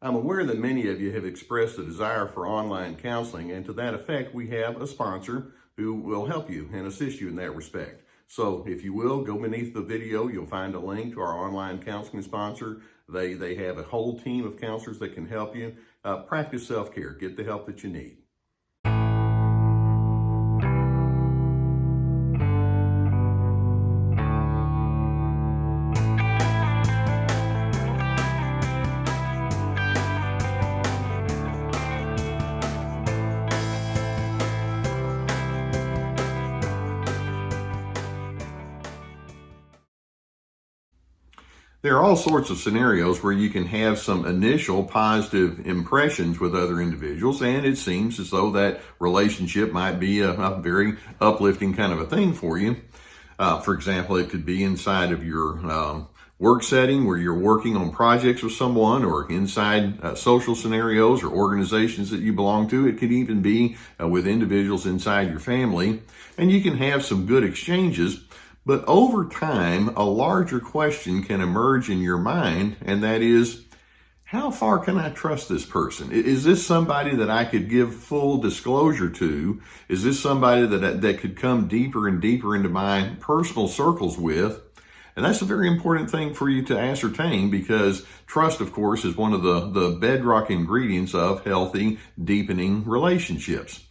I'm aware that many of you have expressed a desire for online counseling, and to that effect, we have a sponsor who will help you and assist you in that respect. So if you will, go beneath the video, you'll find a link to our online counseling sponsor. They have a whole team of counselors that can help you. Practice self-care, get the help that you need. There are all sorts of scenarios where you can have some initial positive impressions with other individuals, and it seems as though that relationship might be a very uplifting kind of a thing for you. For example, it could be inside of your work setting where you're working on projects with someone, or inside social scenarios or organizations that you belong to. It could even be with individuals inside your family, and you can have some good exchanges. But over time, a larger question can emerge in your mind, and that is, how far can I trust this person? Is this somebody that I could give full disclosure to? Is this somebody that could come deeper and deeper into my personal circles with? And that's a very important thing for you to ascertain, because trust, of course, is one of the bedrock ingredients of healthy, deepening relationships.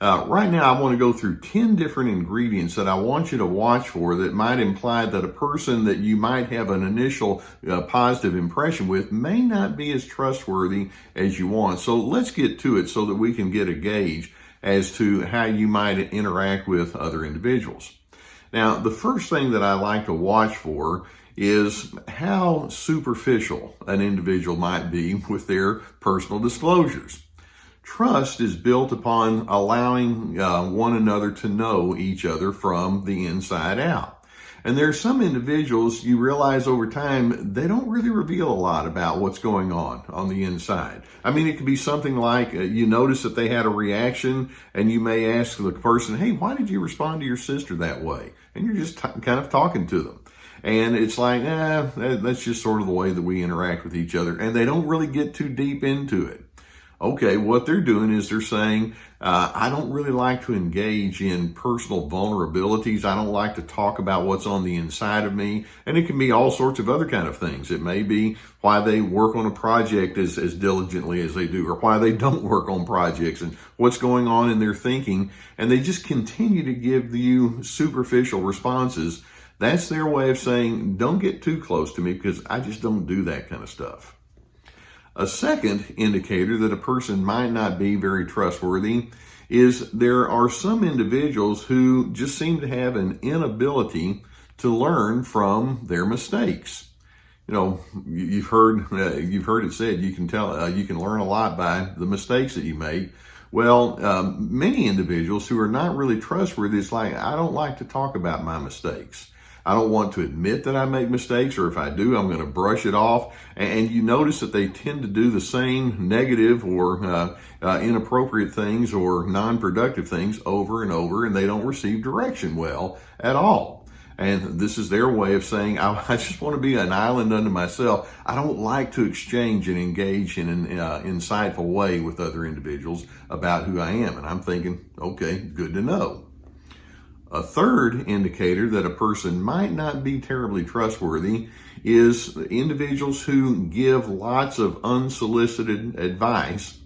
Right now, I want to go through 10 different ingredients that I want you to watch for that might imply that a person that you might have an initial positive impression with may not be as trustworthy as you want. So let's get to it so that we can get a gauge as to how you might interact with other individuals. Now, the first thing that I like to watch for is how superficial an individual might be with their personal disclosures. Trust is built upon allowing one another to know each other from the inside out. And there are some individuals you realize over time, they don't really reveal a lot about what's going on the inside. I mean, it could be something like you notice that they had a reaction, and you may ask the person, hey, why did you respond to your sister that way? And you're just kind of talking to them. And it's like, that's just sort of the way that we interact with each other. And they don't really get too deep into it. Okay, what they're doing is they're saying, I don't really like to engage in personal vulnerabilities. I don't like to talk about what's on the inside of me. And it can be all sorts of other kind of things. It may be why they work on a project as diligently as they do, or why they don't work on projects, and what's going on in their thinking. And they just continue to give you superficial responses. That's their way of saying, don't get too close to me, because I just don't do that kind of stuff. A second indicator that a person might not be very trustworthy is there are some individuals who just seem to have an inability to learn from their mistakes. You know, you've heard it said you can learn a lot by the mistakes that you make. Well, many individuals who are not really trustworthy, it's like, I don't like to talk about my mistakes. I don't want to admit that I make mistakes, or if I do, I'm going to brush it off. And you notice that they tend to do the same negative or inappropriate things or non-productive things over and over, and they don't receive direction well at all. And this is their way of saying, I just want to be an island unto myself. I don't like to exchange and engage in an insightful way with other individuals about who I am. And I'm thinking, okay, good to know. A third indicator that a person might not be terribly trustworthy is individuals who give lots of unsolicited advice,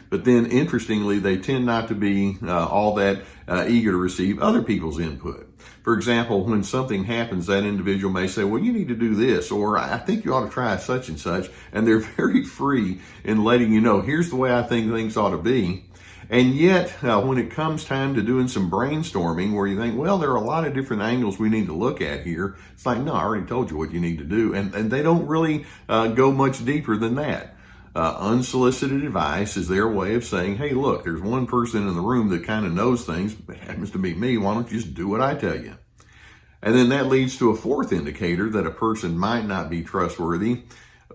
but then interestingly, they tend not to be all that eager to receive other people's input. For example, when something happens, that individual may say, well, you need to do this, or I think you ought to try such and such, and they're very free in letting you know, here's the way I think things ought to be. And yet, when it comes time to doing some brainstorming where you think, well, there are a lot of different angles we need to look at here, it's like, no, I already told you what you need to do. And they don't really go much deeper than that. Unsolicited advice is their way of saying, hey, look, there's one person in the room that kind of knows things. It happens to be me. Why don't you just do what I tell you? And then that leads to a fourth indicator that a person might not be trustworthy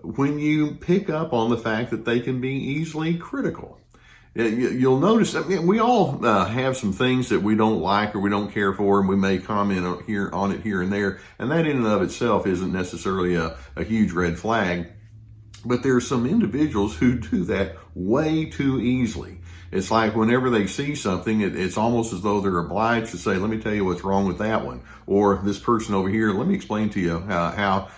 when you pick up on the fact that they can be easily critical. You'll notice, I mean, we all have some things that we don't like or we don't care for, and we may comment on it here and there, and that in and of itself isn't necessarily a huge red flag. But there are some individuals who do that way too easily. It's like whenever they see something, it's almost as though they're obliged to say, let me tell you what's wrong with that one. Or this person over here, let me explain to you how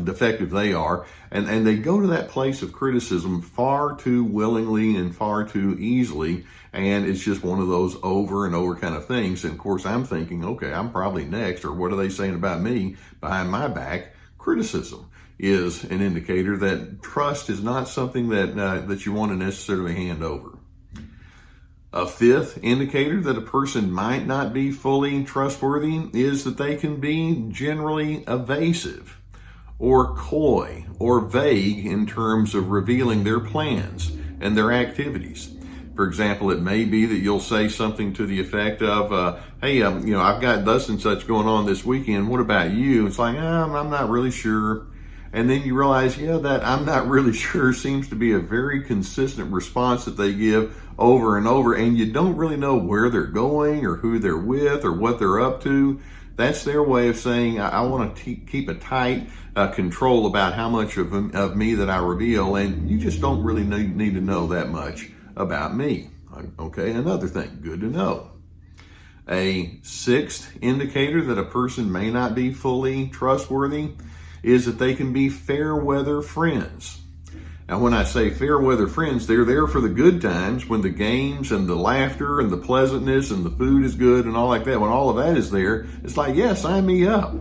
defective they are. And they go to that place of criticism far too willingly and far too easily. And it's just one of those over and over kind of things. And of course, I'm thinking, okay, I'm probably next. Or what are they saying about me behind my back? Criticism is an indicator that trust is not something that you want to necessarily hand over. A fifth indicator that a person might not be fully trustworthy is that they can be generally evasive or coy or vague in terms of revealing their plans and their activities. For example, it may be that you'll say something to the effect of, hey, I've got thus and such going on this weekend. What about you? It's like, I'm not really sure. And then you realize, that I'm not really sure seems to be a very consistent response that they give over and over. And you don't really know where they're going or who they're with or what they're up to. That's their way of saying, I want to keep a tight control about how much of me that I reveal. And you just don't really need to know that much about me. Okay, another thing, good to know. A sixth indicator that a person may not be fully trustworthy is that they can be fair weather friends. Now, when I say fair weather friends, they're there for the good times when the games and the laughter and the pleasantness and the food is good and all like that. When all of that is there, it's like, yeah, sign me up.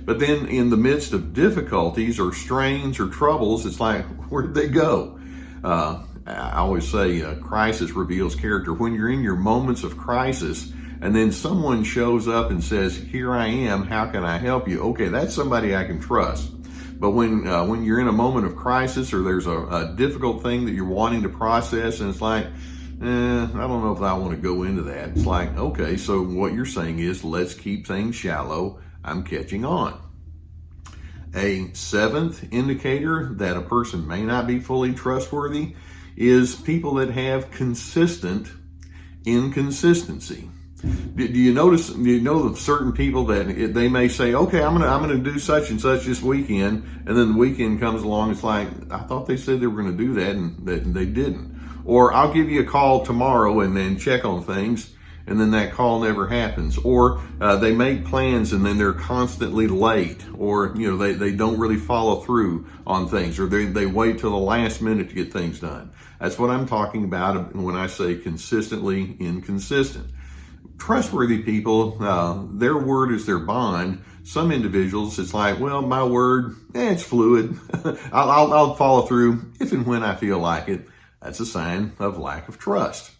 But then in the midst of difficulties or strains or troubles, it's like, where'd they go? I always say crisis reveals character. When you're in your moments of crisis and then someone shows up and says, here I am, how can I help you? Okay, that's somebody I can trust. But when you're in a moment of crisis or there's a difficult thing that you're wanting to process and it's like, I don't know if I want to go into that. It's like, okay, so what you're saying is let's keep things shallow. I'm catching on. A seventh indicator that a person may not be fully trustworthy is people that have consistent inconsistency. Do you notice? Do you know of certain people that they may say, "Okay, I'm gonna do such and such this weekend," and then the weekend comes along. It's like, I thought they said they were going to do that, and they didn't. Or I'll give you a call tomorrow and then check on things, and then that call never happens. Or they make plans and then they're constantly late, or they don't really follow through on things, or they wait till the last minute to get things done. That's what I'm talking about when I say consistently inconsistent. Trustworthy people, their word is their bond. Some individuals, it's like, well, my word, it's fluid. I'll follow through if and when I feel like it. That's a sign of lack of trust.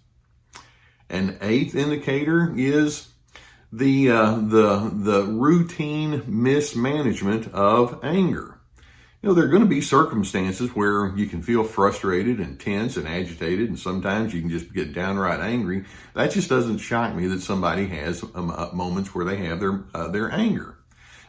An eighth indicator is the routine mismanagement of anger. There are going to be circumstances where you can feel frustrated and tense and agitated, and sometimes you can just get downright angry. That just doesn't shock me that somebody has moments where they have their anger.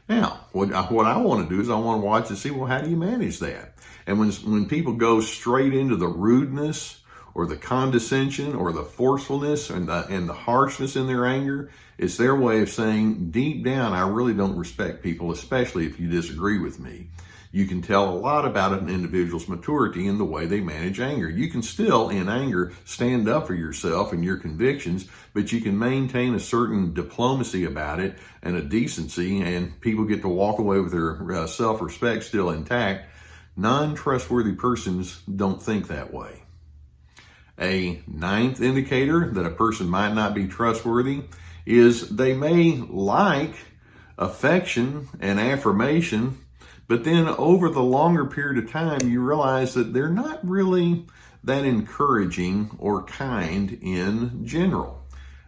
Now, what I want to do is I want to watch and see, well, how do you manage that? And when people go straight into the rudeness or the condescension or the forcefulness and the harshness in their anger, it's their way of saying, deep down, I really don't respect people, especially if you disagree with me. You can tell a lot about an individual's maturity in the way they manage anger. You can still, in anger, stand up for yourself and your convictions, but you can maintain a certain diplomacy about it and a decency, and people get to walk away with their self-respect still intact. Non-trustworthy persons don't think that way. A ninth indicator that a person might not be trustworthy is they may like affection and affirmation, but then over the longer period of time, you realize that they're not really that encouraging or kind in general.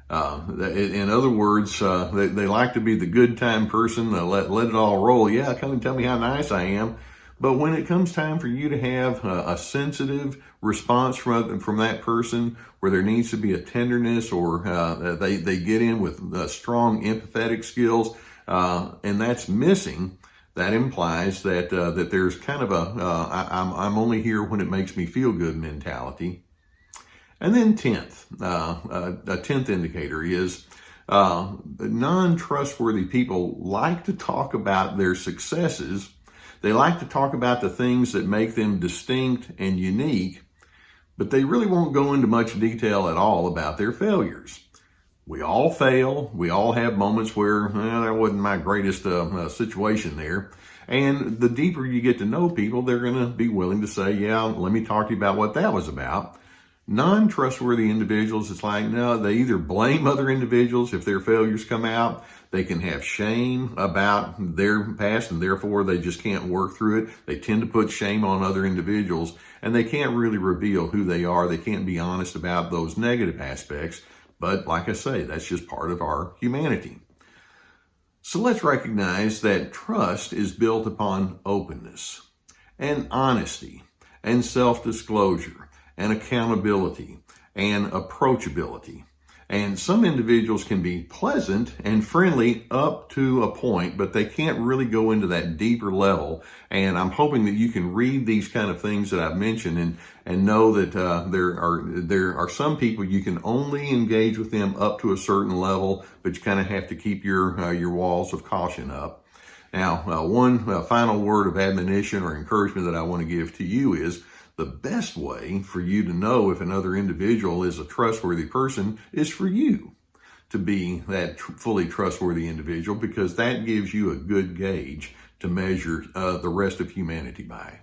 In other words, they like to be the good time person, let it all roll. Yeah, come and tell me how nice I am. But when it comes time for you to have a sensitive response from that person, where there needs to be a tenderness, or they get in with strong empathetic skills, and that's missing, that implies that there's kind of I'm only here when it makes me feel good mentality. And then a 10th indicator is non-trustworthy people like to talk about their successes They like to talk about the things that make them distinct and unique, but they really won't go into much detail at all about their failures. We all fail. We all have moments where that wasn't my greatest situation there. And the deeper you get to know people, they're going to be willing to say, yeah, let me talk to you about what that was about. Non-trustworthy individuals, it's like, no, they either blame other individuals if their failures come out. They can have shame about their past, and therefore they just can't work through it. They tend to put shame on other individuals, and they can't really reveal who they are. They can't be honest about those negative aspects. But like I say, that's just part of our humanity. So let's recognize that trust is built upon openness and honesty and self-disclosure and accountability and approachability. And some individuals can be pleasant and friendly up to a point, but they can't really go into that deeper level. And I'm hoping that you can read these kind of things that I've mentioned and know that there are some people you can only engage with them up to a certain level, but you kind of have to keep your walls of caution up. Now, one final word of admonition or encouragement that I want to give to you is the best way for you to know if another individual is a trustworthy person is for you to be that fully trustworthy individual, because that gives you a good gauge to measure the rest of humanity by.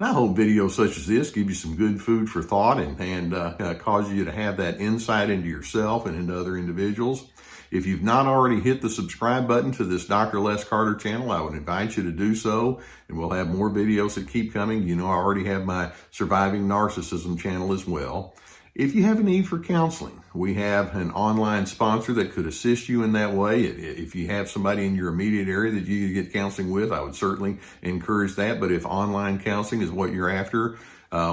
And I hope videos such as this give you some good food for thought and cause you to have that insight into yourself and into other individuals. If you've not already hit the subscribe button to this Dr. Les Carter channel, I would invite you to do so, and we'll have more videos that keep coming. You know, I already have my Surviving Narcissism channel as well. If you have a need for counseling, we have an online sponsor that could assist you in that way. If you have somebody in your immediate area that you could get counseling with, I would certainly encourage that. But if online counseling is what you're after,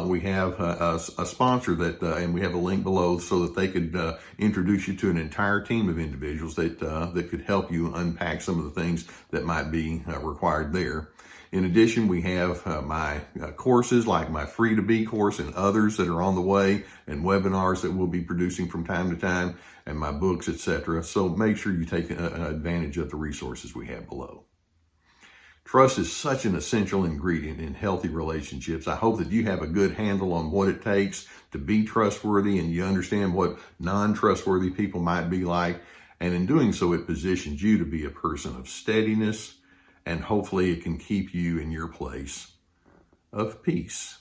we have a sponsor that, and we have a link below so that they could introduce you to an entire team of individuals that could help you unpack some of the things that might be required there. In addition, we have my courses like my Free to Be course and others that are on the way, and webinars that we'll be producing from time to time, and my books, etc. So make sure you take advantage of the resources we have below. Trust is such an essential ingredient in healthy relationships. I hope that you have a good handle on what it takes to be trustworthy, and you understand what non-trustworthy people might be like. And in doing so, it positions you to be a person of steadiness, and hopefully it can keep you in your place of peace.